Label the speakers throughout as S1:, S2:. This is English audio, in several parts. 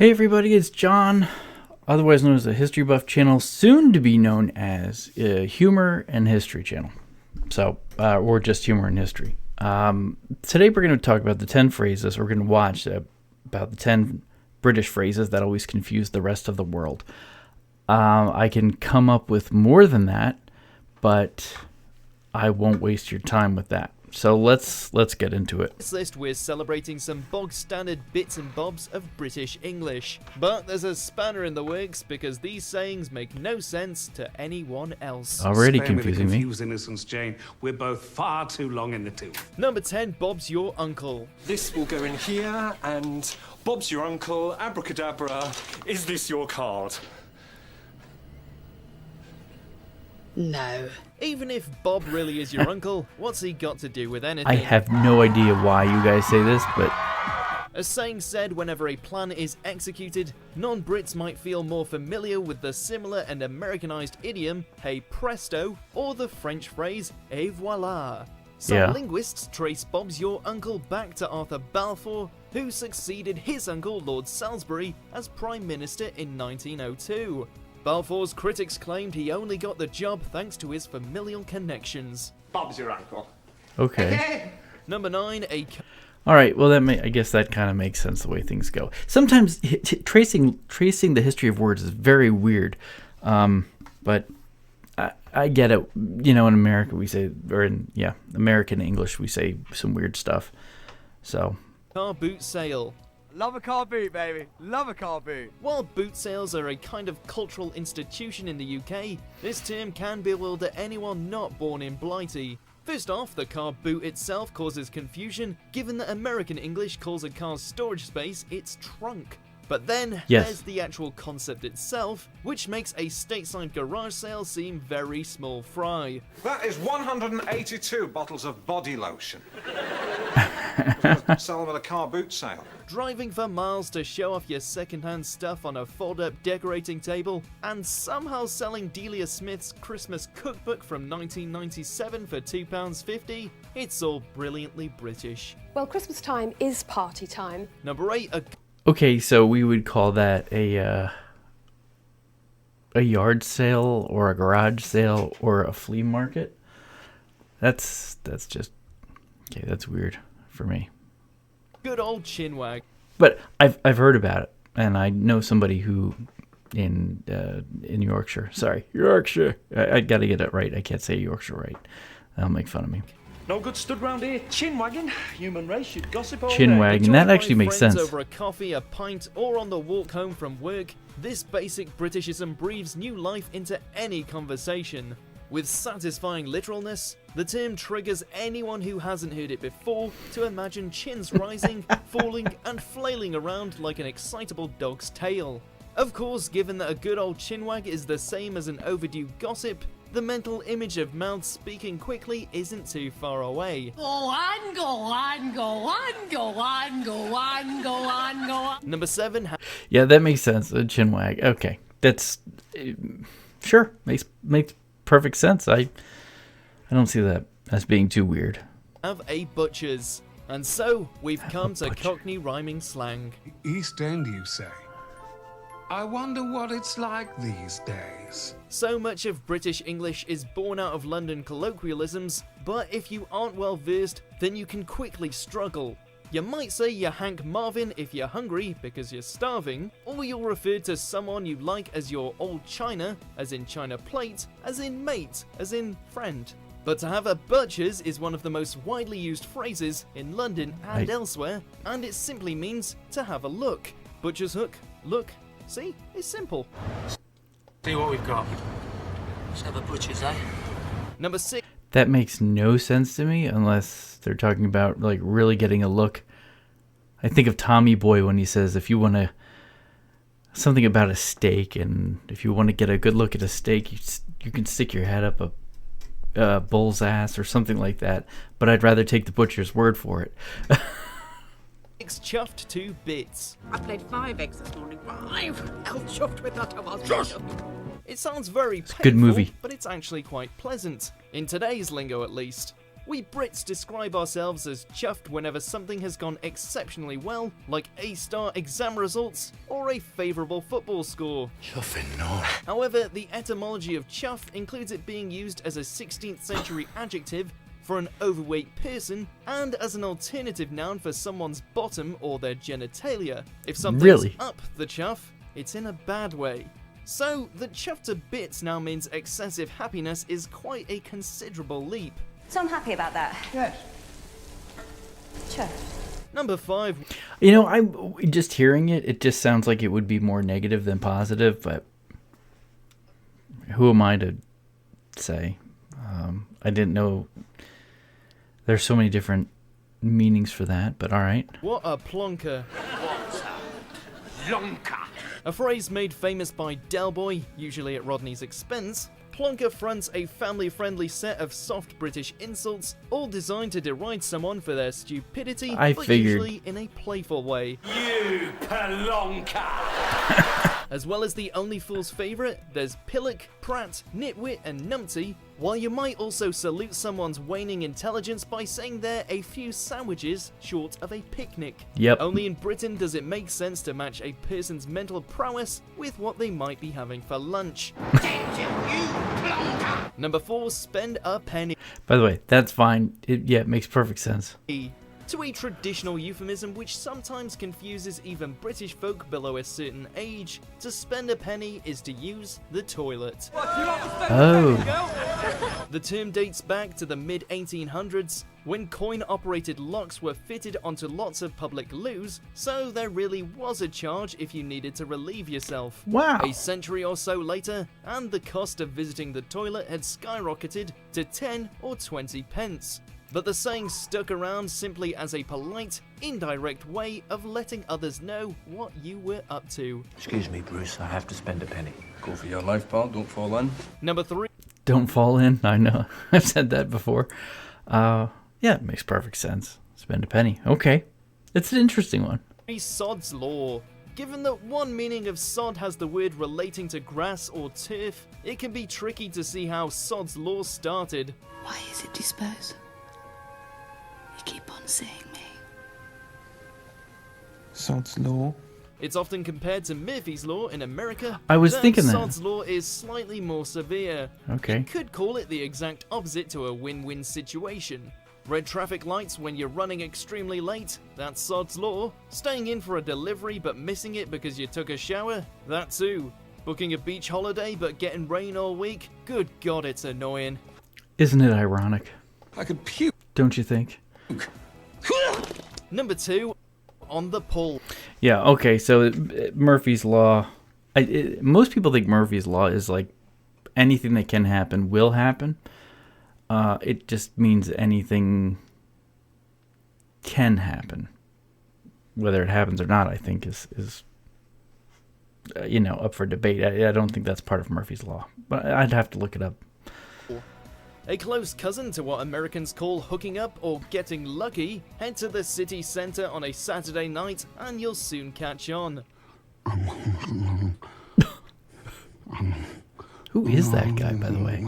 S1: Hey everybody, it's John, otherwise known as the History Buff channel, soon to be known as Humor and History channel. So, or just Humor and History. Today we're going to talk about the 10 phrases. We're going to watch about the 10 British phrases that always confuse the rest of the world. I can come up with more than that, but I won't waste your time with that. So let's get into it.
S2: This list we're celebrating some bog standard bits and bobs of British English. But there's a spanner in the works because these sayings make no sense to anyone else.
S1: Already confusing me.
S3: Confuse innocence, Jane. We're both far too long in the tooth.
S2: Number 10, Bob's your uncle.
S4: This will go in here, and Bob's your uncle, abracadabra, is this your card?
S5: No.
S2: Even if Bob really is your uncle, what's he got to do with anything?
S1: I have no idea why you guys say this, but
S2: A saying said whenever a plan is executed, non-Brits might feel more familiar with the similar and Americanized idiom, hey presto, or the French phrase, et voila. Some linguists trace Bob's your uncle back to Arthur Balfour, who succeeded his uncle Lord Salisbury as Prime Minister in 1902. Balfour's critics claimed he only got the job thanks to his familial connections.
S3: Bob's your uncle.
S1: okay.
S2: Number 9,
S1: All right, well, I guess that kind of makes sense the way things go. Sometimes tracing the history of words is very weird, but I get it. You know, in America we say, or in American English we say some weird stuff. So
S2: car boot sale.
S6: Love a car boot, baby. Love a car boot.
S2: While boot sales are a kind of cultural institution in the UK, this term can bewilder anyone not born in Blighty. First off, the car boot itself causes confusion, given that American English calls a car's storage space its trunk. But then, there's the actual concept itself, which makes a stateside garage sale seem very small fry.
S7: That is 182 bottles of body lotion. Sell them at a car boot sale.
S2: Driving for miles to show off your second-hand stuff on a fold-up decorating table, and somehow selling Delia Smith's Christmas cookbook from 1997 for £2.50, it's all brilliantly British.
S8: Well, Christmas time is party time.
S2: Number 8,
S1: okay, so we would call that a yard sale or a garage sale or a flea market. That's just okay. That's weird for me.
S2: good old chinwag.
S1: But I've heard about it, and I know somebody who in Yorkshire. Sorry, Yorkshire. I got to get it right. I can't say Yorkshire right. They'll make fun of me.
S6: No good stood round here chin wagging. Human race should gossip all
S1: Chin
S6: day.
S1: wagging. That actually makes
S2: Friends
S1: sense.
S2: Over a coffee, a pint, or on the walk home from work, this basic Britishism breathes new life into any conversation. With satisfying literalness, the term triggers anyone who hasn't heard it before to imagine chins rising, falling, and flailing around like an excitable dog's tail. Of course, given that a good old chinwag is the same as an overdue gossip, the mental image of mouths speaking quickly isn't too far away.
S5: Go on, go on, go on, go on, go on, go on, go on.
S2: Number 7,
S1: Yeah, that makes sense. A chin wag. Okay, that's sure makes perfect sense. I don't see that as being too weird.
S2: have a butcher's. And so, we've come to
S1: butcher.
S2: Cockney rhyming slang.
S3: East End, you say? I wonder what it's like these days.
S2: So much of British English is born out of London colloquialisms, but if you aren't well versed, then you can quickly struggle. You might say you're Hank Marvin if you're hungry because you're starving, or you'll refer to someone you like as your old china, as in china plate, as in mate, as in friend. But to have a butcher's is one of the most widely used phrases in London and elsewhere, and it simply means to have a look. Butcher's hook, look, see? It's simple.
S6: See what we've got.
S5: Let's have a butcher's, eh?
S2: Number 6.
S1: That makes no sense to me unless they're talking about like really getting a look. I think of Tommy Boy when he says if you want to something about a steak, and if you want to get a good look at a steak, you can stick your head up a bull's ass or something like that. But I'd rather take the butcher's word for it.
S2: Chuffed to bits.
S9: I played 5 eggs this morning. 5! How chuffed with that I was.
S2: It sounds very painful,
S1: good movie.
S2: but it's actually quite pleasant. In today's lingo at least. We Brits describe ourselves as chuffed whenever something has gone exceptionally well, like A-star exam results or a favourable football score.
S3: Chuffing, no.
S2: However, the etymology of chuff includes it being used as a 16th century adjective for an overweight person and as an alternative noun for someone's bottom or their genitalia. If something's
S1: Really?
S2: up the chuff, it's in a bad way. So, the chuff to bits now means excessive happiness is quite a considerable leap.
S10: So I'm happy about that.
S6: Yes.
S10: Sure.
S2: Number 5.
S1: You know, I'm just hearing it. It just sounds like it would be more negative than positive, but who am I to say? I didn't know there's so many different meanings for that, but all right.
S2: What a plonker.
S3: Clunker.
S2: A phrase made famous by Del Boy, usually at Rodney's expense. Plonker fronts a family-friendly set of soft British insults, all designed to deride someone for their stupidity,
S1: I
S2: but
S1: figured.
S2: usually in a playful way.
S4: You plonker!
S2: As well as the only fool's favourite, there's pillock, prat, nitwit and numpty, while you might also salute someone's waning intelligence by saying they're a few sandwiches short of a picnic.
S1: Yep.
S2: Only in Britain does it make sense to match a person's mental prowess with what they might be having for lunch. Number 4, spend a penny.
S1: By the way, that's fine. It makes perfect sense.
S2: To a traditional euphemism which sometimes confuses even British folk below a certain age, to spend a penny is to use the toilet.
S1: Oh.
S2: The term dates back to the mid-1800s, when coin-operated locks were fitted onto lots of public loos, so there really was a charge if you needed to relieve yourself.
S1: Wow.
S2: A century or so later, and the cost of visiting the toilet had skyrocketed to 10 or 20 pence. But the saying stuck around simply as a polite, indirect way of letting others know what you were up to.
S11: Excuse me, Bruce, I have to spend a penny. Go for your life, pal, don't fall in.
S2: Number 3.
S1: Don't fall in. I know. I've said that before. Yeah, it makes perfect sense. Spend a penny. Okay. It's an interesting one.
S2: Sod's Law. Given that one meaning of sod has the word relating to grass or turf, it can be tricky to see how Sod's Law started.
S5: Why is it, do you suppose? You keep on saying me.
S3: Sod's Law?
S2: It's often compared to Murphy's Law in America.
S1: I was
S2: though
S1: thinking that.
S2: Sod's Law is slightly more severe.
S1: Okay.
S2: You could call it the exact opposite to a win-win situation. Red traffic lights when you're running extremely late, that's Sod's Law. Staying in for a delivery but missing it because you took a shower, that too. Booking a beach holiday but getting rain all week, good God, it's annoying.
S1: Isn't it ironic?
S3: I could puke.
S1: Don't you think?
S2: Number 2, on the pull.
S1: Yeah, okay, so Murphy's Law. Most people think Murphy's Law is like anything that can happen will happen. It just means anything can happen. Whether it happens or not, I think, is up for debate. I don't think that's part of Murphy's Law, but I'd have to look it up.
S2: A close cousin to what Americans call hooking up or getting lucky, head to the city centre on a Saturday night and you'll soon catch on.
S1: Who is that guy, by the way?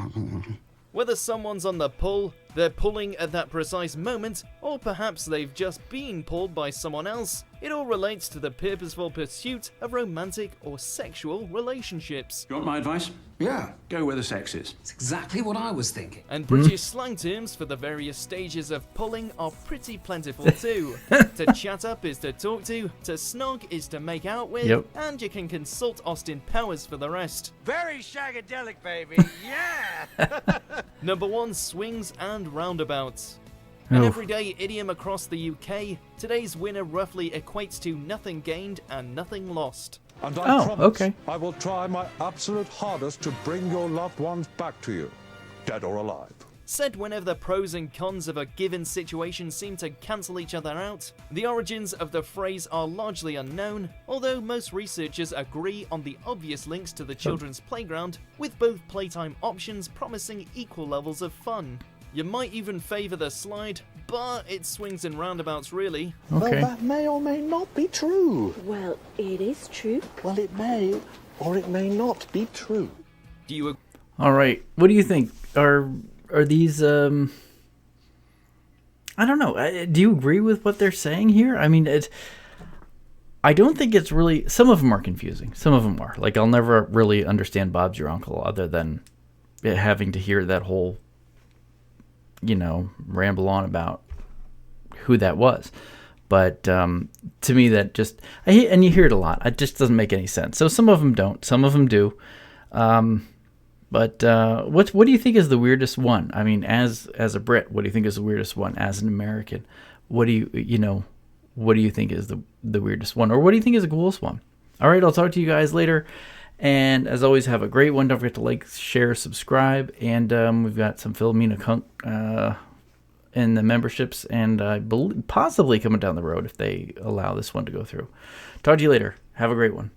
S2: Whether someone's on the pull, they're pulling at that precise moment, or perhaps they've just been pulled by someone else, it all relates to the purposeful pursuit of romantic or sexual relationships.
S11: You want my advice?
S3: Yeah,
S11: Go where the sex is.
S3: that's exactly what I was thinking.
S2: And British slang terms for the various stages of pulling are pretty plentiful too. To chat up is to talk to snog is to make out with,
S1: Yep.
S2: and you can consult Austin Powers for the rest.
S6: Very shagadelic, baby. Yeah.
S2: Number 1, swings and roundabouts. An
S1: Oh.
S2: everyday idiom across the UK, today's winner roughly equates to nothing gained and nothing lost.
S12: And
S1: Oh,
S12: promise
S1: okay.
S12: I will try my absolute hardest to bring your loved ones back to you, dead or alive.
S2: Said whenever the pros and cons of a given situation seem to cancel each other out, the origins of the phrase are largely unknown, although most researchers agree on the obvious links to the children's playground, with both playtime options promising equal levels of fun. You might even favour the slide, but it swings and roundabouts really.
S1: Okay.
S6: Well, that may or may not be true.
S8: Well, it is true.
S6: Well, it may or it may not be true.
S2: Do you
S1: All right. What do you think? Are these I don't know. Do you agree with what they're saying here? I mean, I don't think it's really... Some of them are confusing. Some of them are. Like, I'll never really understand Bob's Your Uncle other than having to hear that whole, ramble on about who that was. But to me, that just... and you hear it a lot. It just doesn't make any sense. So some of them don't. Some of them do. But what do you think is the weirdest one? I mean, as a Brit, what do you think is the weirdest one? As an American, what do you think is the weirdest one? Or what do you think is the coolest one? All right, I'll talk to you guys later. And as always, have a great one. Don't forget to like, share, subscribe. And we've got some Philomena Kunk in the memberships. And I believe possibly coming down the road if they allow this one to go through. Talk to you later. Have a great one.